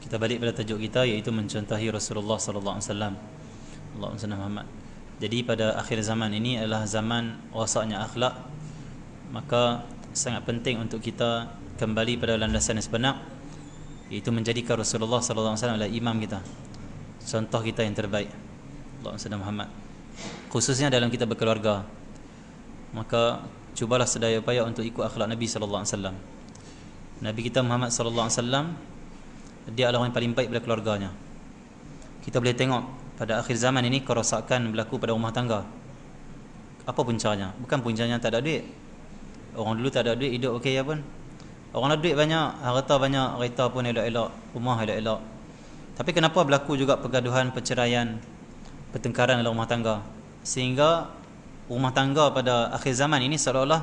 Kita balik pada tajuk kita, iaitu mencontohi Rasulullah sallallahu alaihi wasallam. Allahumma salli Muhammad. Jadi pada akhir zaman ini adalah zaman rosaknya akhlak. Maka sangat penting untuk kita kembali pada landasan yang sebenar, iaitu menjadikan Rasulullah sallallahu alaihi wasallam adalah imam kita, contoh kita yang terbaik. Allahumma salli Muhammad. Khususnya dalam kita berkeluarga, maka cubalah sedaya upaya untuk ikut akhlak Nabi sallallahu alaihi wasallam. Nabi kita Muhammad sallallahu alaihi wasallam, dia adalah orang yang paling baik pada keluarganya. Kita boleh tengok pada akhir zaman ini kerosakan berlaku pada rumah tangga. Apa puncanya? Bukan puncanya tak ada duit. Orang dulu tak ada duit, hidup okey ya pun. Orang ada duit banyak, harta banyak, kereta pun elok-elok, rumah elok-elok. Tapi kenapa berlaku juga pergaduhan, perceraian, pertengkaran dalam rumah tangga? Sehingga rumah tangga pada akhir zaman ini seolah-olah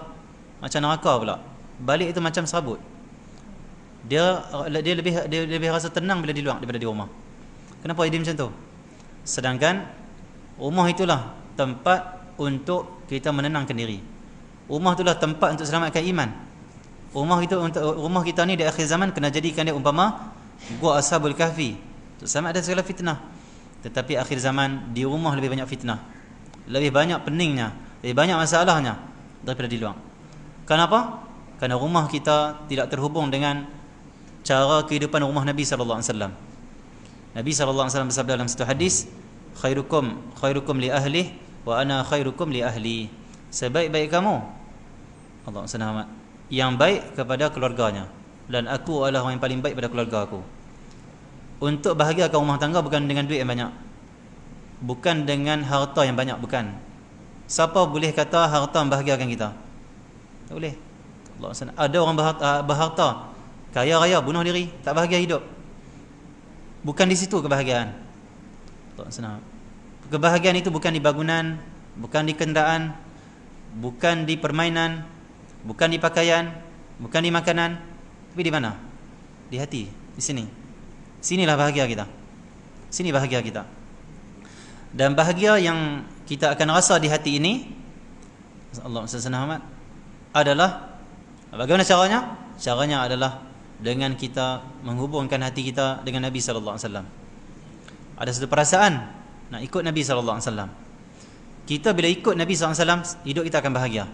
macam neraka pula. Balik itu macam serabut. Dia lebih rasa tenang bila di luar daripada di rumah. Kenapa jadi macam tu? Sedangkan rumah itulah tempat untuk kita menenangkan diri. Rumah itulah tempat untuk selamatkan iman. Rumah kita ni di akhir zaman kena jadikan dia umpama gua Ashabul Kahfi, untuk selamat dari segala fitnah. Tetapi akhir zaman di rumah lebih banyak fitnah, lebih banyak peningnya, lebih banyak masalahnya daripada di luar. Kenapa? Kerana rumah kita tidak terhubung dengan cara kehidupan rumah Nabi sallallahu alaihi wasallam. Nabi sallallahu alaihi wasallam bersabda dalam satu hadis, khairukum li ahli wa ana khairukum li ahli. Sebaik-baik kamu, Allah SWT, yang baik kepada keluarganya, dan aku adalah orang yang paling baik pada keluarga aku. Untuk bahagiakan rumah tangga bukan dengan duit yang banyak, bukan dengan harta yang banyak, bukan. Siapa boleh kata harta membahagiakan kita? Tak boleh. Allah SWT. Ada orang berharta, kaya raya, bunuh diri, tak bahagia hidup. Bukan di situ kebahagiaan. Kebahagiaan itu bukan di bangunan, bukan di kenderaan, bukan di permainan, bukan di pakaian, bukan di makanan, tapi di mana? Di hati, di sini. Sinilah bahagia kita. Sini bahagia kita. Dan bahagia yang kita akan rasa di hati ini, Allah SWT, adalah bagaimana caranya? Caranya adalah dengan kita menghubungkan hati kita dengan Nabi sallallahu alaihi wasallam. Ada satu perasaan nak ikut Nabi sallallahu alaihi wasallam. Kita bila ikut Nabi sallallahu alaihi wasallam, hidup kita akan bahagia.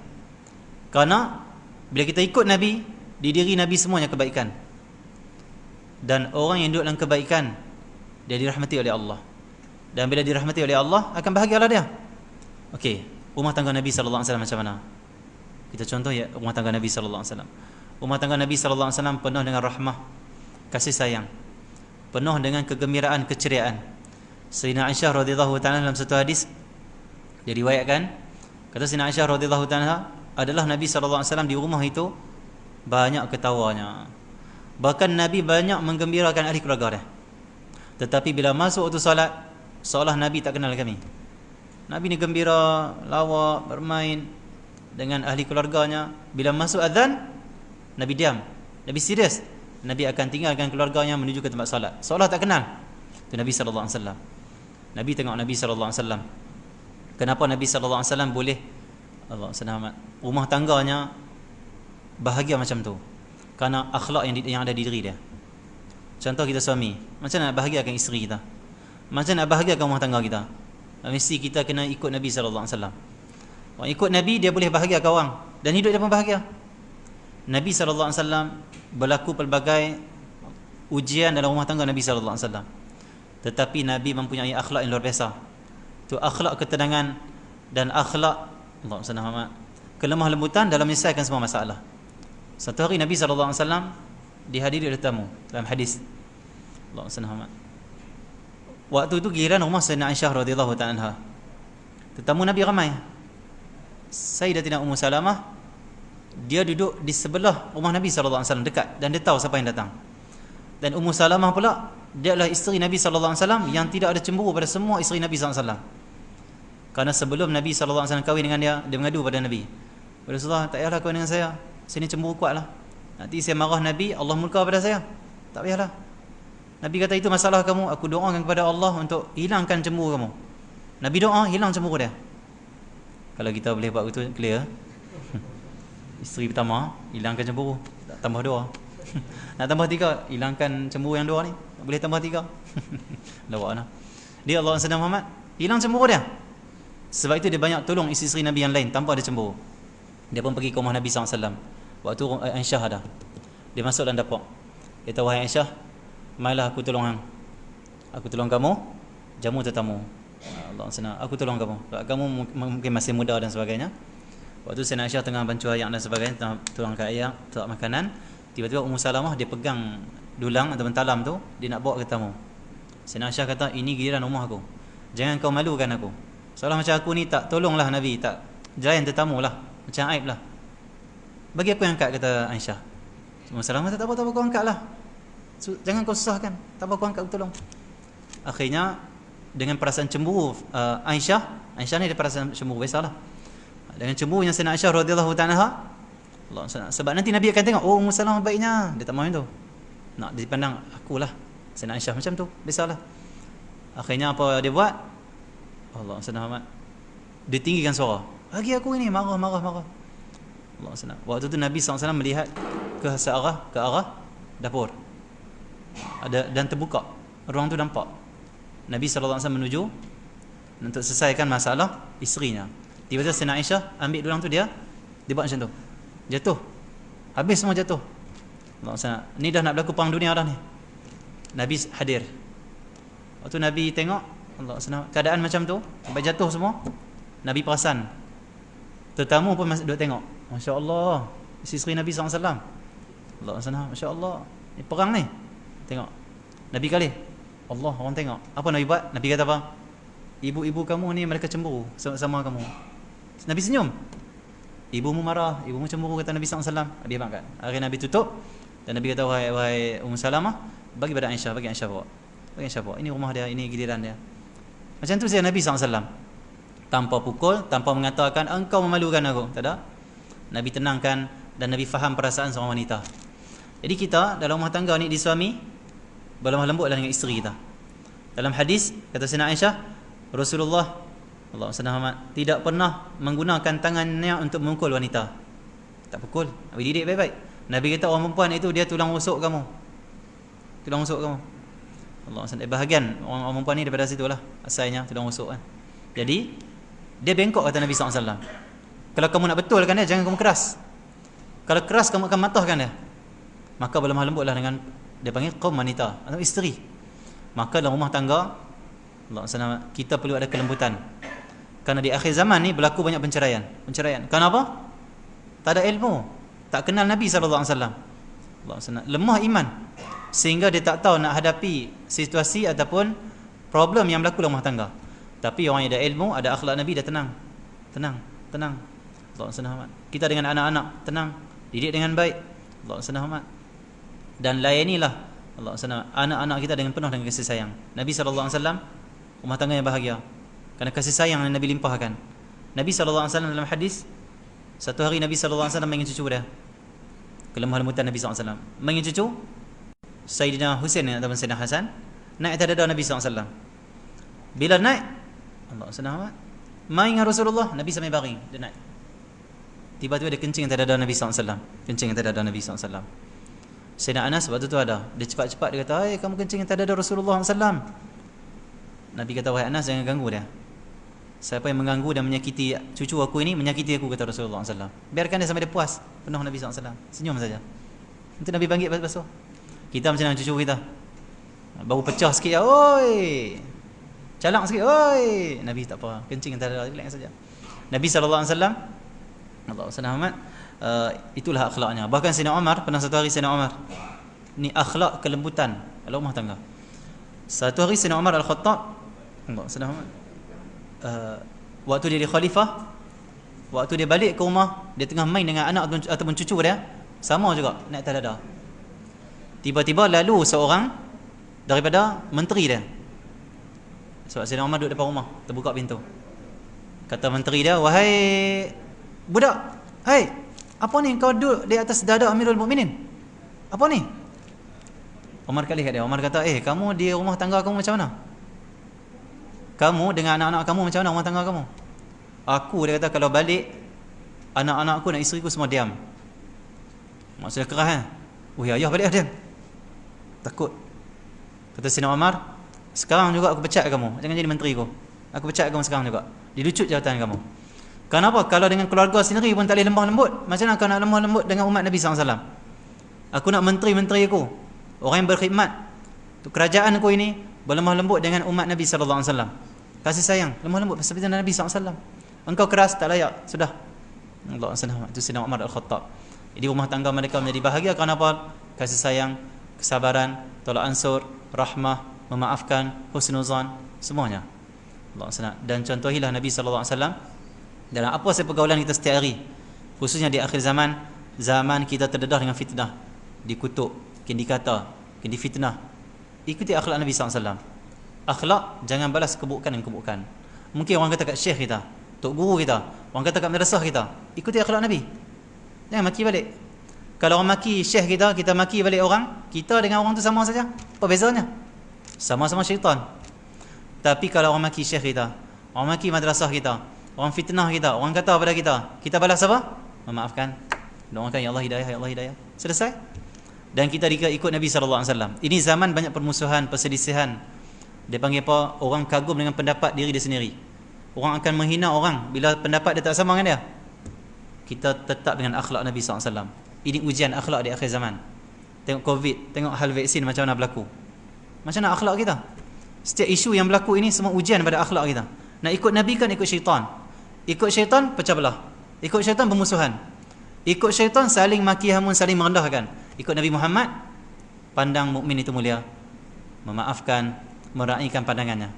Karena bila kita ikut Nabi, di diri Nabi semuanya kebaikan. Dan orang yang duduk dalam kebaikan, dia dirahmati oleh Allah. Dan bila dirahmati oleh Allah, akan bahagialah dia. Okey, rumah tangga Nabi sallallahu alaihi wasallam macam mana? Kita contoh ya rumah tangga Nabi sallallahu alaihi wasallam. Rumah tangga Nabi sallallahu alaihi wasallam penuh dengan rahmah, kasih sayang, penuh dengan kegembiraan, keceriaan. Sayyidina Aisyah radhiyallahu ta'ala dalam satu hadis diriwayatkan, kata Sayyidina Aisyah radhiyallahu ta'ala, adalah Nabi sallallahu alaihi wasallam di rumah itu banyak ketawanya. Bahkan Nabi banyak menggembirakan ahli keluarga dia. Tetapi bila masuk waktu solat, seolah Nabi tak kenal kami. Nabi ni gembira, lawak, bermain dengan ahli keluarganya. Bila masuk azan, Nabi diam, Nabi serius. Nabi akan tinggalkan keluarganya menuju ke tempat salat, seolah tak kenal. Itu Nabi sallallahu alaihi wasallam. Nabi tengok Nabi sallallahu alaihi wasallam. Kenapa Nabi sallallahu alaihi wasallam boleh, Allah selamat, rumah tangganya bahagia macam tu, kerana akhlak yang ada di diri dia. Contoh kita suami, macam nak bahagiakan isteri kita, macam nak bahagiakan rumah tangga kita, mesti kita kena ikut Nabi SAW. Orang ikut Nabi, dia boleh bahagiakan orang, dan hidup dia pun bahagia. Nabi SAW berlaku pelbagai ujian dalam rumah tangga Nabi SAW, tetapi Nabi mempunyai akhlak yang luar biasa. Itu akhlak ketenangan dan akhlak kelemah lembutan dalam menyelesaikan semua masalah. Satu hari Nabi SAW dihadiri oleh tamu dalam hadis. Waktu itu giliran rumah Sayyidina Aisyah radhiyallahu ta'ala anha. Tetamu Nabi ramai. Sayyidatina Ummu Salamah, dia duduk di sebelah rumah Nabi SAW, dekat, dan dia tahu siapa yang datang. Dan Ummu Salamah pula, dia adalah isteri Nabi SAW yang tidak ada cemburu pada semua isteri Nabi SAW. Kerana sebelum Nabi SAW kahwin dengan dia, dia mengadu pada Nabi, Rasulullah, tak payahlah kahwin dengan saya, sini cemburu kuat lah, nanti saya marah Nabi, Allah murka pada saya. Tak payahlah. Nabi kata, itu masalah kamu, aku doakan kepada Allah untuk hilangkan cemburu kamu. Nabi doa, hilang cemburu dia. Kalau kita boleh buat itu, clear. Isteri pertama, hilangkan cemburu, tak tambah dua. Nak tambah tiga, hilangkan cemburu yang dua ni, boleh tambah tiga. Lawak lah. Dia Allah SWT Muhammad, hilang cemburu dia. Sebab itu dia banyak tolong isteri-isteri Nabi yang lain tanpa ada cemburu. Dia pun pergi ke rumah Nabi SAW. Waktu Aisyah ada, dia masuk dalam dapur. Dia kata, wahai Aisyah, marilah aku tolong hang. Aku tolong kamu, jamu tetamu. Allah SWT, aku tolong kamu. Kamu mungkin masih muda dan sebagainya. Waktu Sayyidina Aisyah tengah bancuh ayak dan sebagainya, tengah turunkan ayak, turun makanan, tiba-tiba Ummu Salamah dia pegang dulang atau talam tu, dia nak bawa ke tamu. Sayyidina Aisyah kata, ini giliran rumah aku, jangan kau malukan aku. Seolah macam aku ni tak tolonglah Nabi, tak jayan tetamu lah, macam aib lah. Bagi aku yang angkat, kata Aisyah. Ummu Salamah kata, tak apa kau angkat lah, jangan kau susahkan, tak apa kau angkat, aku tolong. Akhirnya dengan perasaan cemburu Aisyah ni ada perasaan cemburu biasalah. Dengan cemburunya Sayyidina Aisyah radhiyallahu ta'ala anha, sebab nanti Nabi akan tengok, oh Ummu Salamah baiknya, dia tak mahu tu, nak dipandang akulah Sayyidina Aisyah macam tu, biasalah. Akhirnya apa dia buat? Allah SWT, dia tinggikan suara, bagi aku ini, marah. Allah SWT. Waktu tu Nabi SAW melihat ke arah dapur, ada, dan terbuka ruang tu, nampak Nabi SAW menuju untuk selesaikan masalah isterinya. Tiba-tiba Sayyidina Aisyah ambil dulang tu, dia buat macam tu, jatuh, habis semua jatuh. Allah SWT, ni dah nak berlaku perang dunia dah ni. Nabi hadir. Waktu Nabi tengok Allah SWT keadaan macam tu, sampai jatuh semua, Nabi perasan. Tetamu pun masih duduk tengok, Masya Allah, isteri Nabi SAW. Allah SWT, Masya Allah, ni perang ni. Tengok Nabi kali, Allah, orang tengok. Apa Nabi buat? Nabi kata apa? Ibu-ibu kamu ni mereka cemburu sama kamu. Nabi senyum. Ibumu marah, ibumu cemburu, kata Nabi SAW. Dia makan. Akhirnya Nabi tutup, dan Nabi kata, wahai Ummu Salamah, bagi pada Aisyah, bagi Aisyah bawa. Ini rumah dia, ini giliran dia. Macam tu saya Nabi SAW. Tanpa pukul, tanpa mengatakan engkau memalukan aku. Tak ada. Nabi tenangkan, dan Nabi faham perasaan seorang wanita. Jadi kita dalam rumah tangga ni, di suami, berlemah lembutlah dengan isteri kita. Dalam hadis kata Sayyidina Aisyah, Rasulullah Allah SWT tidak pernah menggunakan tangannya untuk memukul wanita. Tak pukul, Nabi didik baik-baik. Nabi kata, orang perempuan itu dia tulang rusuk kamu. Allah SWT, bahagian orang perempuan ni daripada situlah asalnya, tulang rusuk kan. Jadi dia bengkok, kata Nabi SAW. Kalau kamu nak betulkan dia, jangan kamu keras. Kalau keras, kamu akan matahkan dia. Maka berlemah lembutlah dengan, dia panggil kaum wanita atau isteri. Maka dalam rumah tangga, Allah SWT, kita perlu ada kelembutan. Kerana di akhir zaman ni berlaku banyak penceraian. Kenapa? Tak ada ilmu, tak kenal Nabi SAW. Allah SWT, lemah iman, sehingga dia tak tahu nak hadapi situasi ataupun problem yang berlaku dalam rumah tangga. Tapi orang yang ada ilmu, ada akhlak Nabi, dia tenang. Allah SWT, kita dengan anak-anak tenang, didik dengan baik. Allah SWT, dan layanilah Allah SWT anak-anak kita dengan penuh dengan kasih sayang. Nabi SAW rumah tangga yang bahagia kerana kasih sayang yang Nabi limpahkan. Nabi SAW dalam hadis, satu hari Nabi SAW ingin cucu dia, kelemah lembutan Nabi SAW, ingin cucu Sayyidina Husain ataupun Sayyidina Hasan, naik atas dada Nabi SAW. Bila naik, Allah SWT main dengan Rasulullah, Nabi sampai baring, dia naik. Tiba-tiba dia kencing atas dada Nabi SAW. Kencing atas dada Nabi SAW. Sayyidina Anas waktu tu ada. Dia cepat-cepat dia kata, kamu kencing atas dada Rasulullah SAW. Nabi kata, wahai Anas, jangan ganggu dia. Siapa yang mengganggu dan menyakiti cucu aku ini, menyakiti aku, kata Rasulullah SAW. Biarkan dia sampai dia puas. Penuh Nabi SAW. Senyum saja. Nanti Nabi bangkit basuh. Kita macam mana cucu kita? Baru pecah sikit ya, oi. Calak sikit, oi. Nabi tak apa. Kencing atas dada, relax saja. Nabi SAW, Allah SWT, itulah akhlaknya. Bahkan Sayyidina Umar, pernah satu hari Sayyidina Umar, ni akhlak kelembutan dalam rumah tangga. Satu hari Sayyidina Umar Al-Khattab, Allah SWT, waktu dia di khalifah, waktu dia balik ke rumah, dia tengah main dengan anak ataupun cucu dia, sama juga naik atas dada. Tiba-tiba lalu seorang daripada menteri dia. Sebab Sayyidina Umar duduk depan rumah, terbuka pintu. Kata menteri dia, wahai budak, hai, apa ni kau duduk di atas dada Amirul Mukminin? Apa ni? Umar kali kat dia. Umar kata, kamu di rumah tangga kamu macam mana? Kamu dengan anak-anak kamu macam mana rumah tangga kamu? Aku, dia kata, kalau balik, anak-anakku dan isteriku semua diam. Maksudnya kerah kan? Ayah balik diam. Takut. Kata Sayyidina Umar, sekarang juga aku pecat kamu. Jangan jadi menteri ku. Aku pecat kamu sekarang juga. Dilucut jawatan kamu. Kenapa? Kalau dengan keluarga sendiri pun tak boleh lemah lembut, macam mana kau nak lemah lembut dengan umat Nabi SAW? Aku nak menteri-menteri aku, orang yang berkhidmat untuk kerajaan aku ini, berlemah lembut dengan umat Nabi SAW. Kasih sayang, lemah lembut seperti Nabi SAW. Engkau keras, tak layak, sudah. Allah SWT, itu Sayyidina Umar Al-Khattab. Jadi rumah tangga mereka menjadi bahagia kerana apa? Kasih sayang, kesabaran, tolak ansur, rahmah, memaafkan, husnuzan, semuanya. Allah SWT. Dan contohilah Nabi SAW dalam apa sahaja pergaulan kita setiap hari, khususnya di akhir zaman. Zaman kita terdedah dengan fitnah, dikutuk, mungkin dikata, mungkin difitnah. Ikuti akhlak Nabi SAW. Akhlak, jangan balas keburukan dan keburukan. Mungkin orang kata kat syekh kita, tok guru kita, orang kata kat madrasah kita, ikuti akhlak Nabi. Jangan maki balik. Kalau orang maki syekh kita, kita maki balik orang, kita dengan orang tu sama saja. Apa bezanya? Sama-sama syaitan. Tapi kalau orang maki syekh kita, orang maki madrasah kita, orang fitnah kita, orang kata pada kita balas apa? Memaafkan. Doakan, ya Allah hidayah, ya Allah hidayah. Selesai. Dan kita ikut Nabi SAW. Ini zaman banyak permusuhan, perselisihan. Dia panggil apa? Orang kagum dengan pendapat diri dia sendiri. Orang akan menghina orang bila pendapat dia tak sama dengan dia. Kita tetap dengan akhlak Nabi SAW. Ini ujian akhlak di akhir zaman. Tengok COVID, tengok hal vaksin macam mana berlaku. Macam mana akhlak kita? Setiap isu yang berlaku ini semua ujian pada akhlak kita. Nak ikut Nabi kan ikut syaitan. Ikut syaitan pecah belah. Ikut syaitan bermusuhan. Ikut syaitan saling maki hamun, saling merendahkan. Ikut Nabi Muhammad, pandang mukmin itu mulia, memaafkan, meraihkan pandangannya.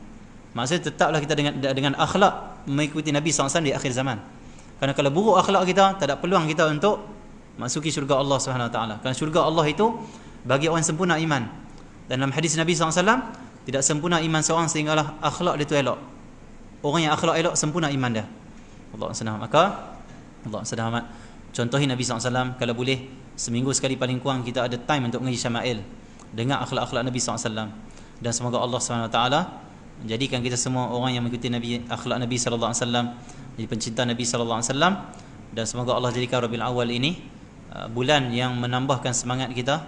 Maksudnya tetaplah kita dengan akhlak mengikuti Nabi SAW di akhir zaman. Kerana kalau buruk akhlak kita, tak ada peluang kita untuk masuki syurga Allah SWT. Kerana syurga Allah itu bagi orang sempurna iman. Dan dalam hadis Nabi SAW, tidak sempurna iman seorang sehinggalah akhlak dia itu elok. Orang yang akhlak elok sempurna iman dia. Allah SWT. Maka Allah SWT contohi Nabi SAW. Kalau boleh seminggu sekali paling kurang kita ada time untuk mengaji syama'il, dengar akhlak-akhlak Nabi SAW. Dan semoga Allah SWT menjadikan kita semua orang yang mengikuti Nabi, akhlak Nabi SAW, jadi pencinta Nabi SAW. Dan semoga Allah jadikan Rabiul Awal ini bulan yang menambahkan semangat kita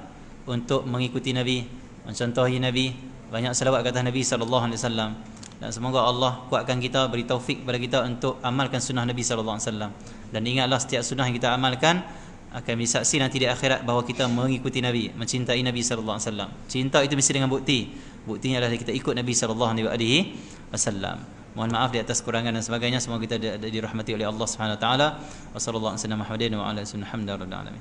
untuk mengikuti Nabi, mencontohi Nabi, banyak selawat kata Nabi SAW. Dan semoga Allah kuatkan kita, beri taufik kepada kita untuk amalkan sunnah Nabi SAW. Dan ingatlah setiap sunnah yang kita amalkan akan bersaksi nanti di akhirat bahawa kita mengikuti Nabi, mencintai Nabi SAW. Cinta itu mesti dengan bukti. Buktinya adalah kita ikut Nabi SAW. Mohon maaf di atas kurangan dan sebagainya. Semoga kita dirahmati oleh Allah Subhanahu Wa Taala. Wassallallahu alaihi wasallam Muhammadin wa ala alihi wasallam.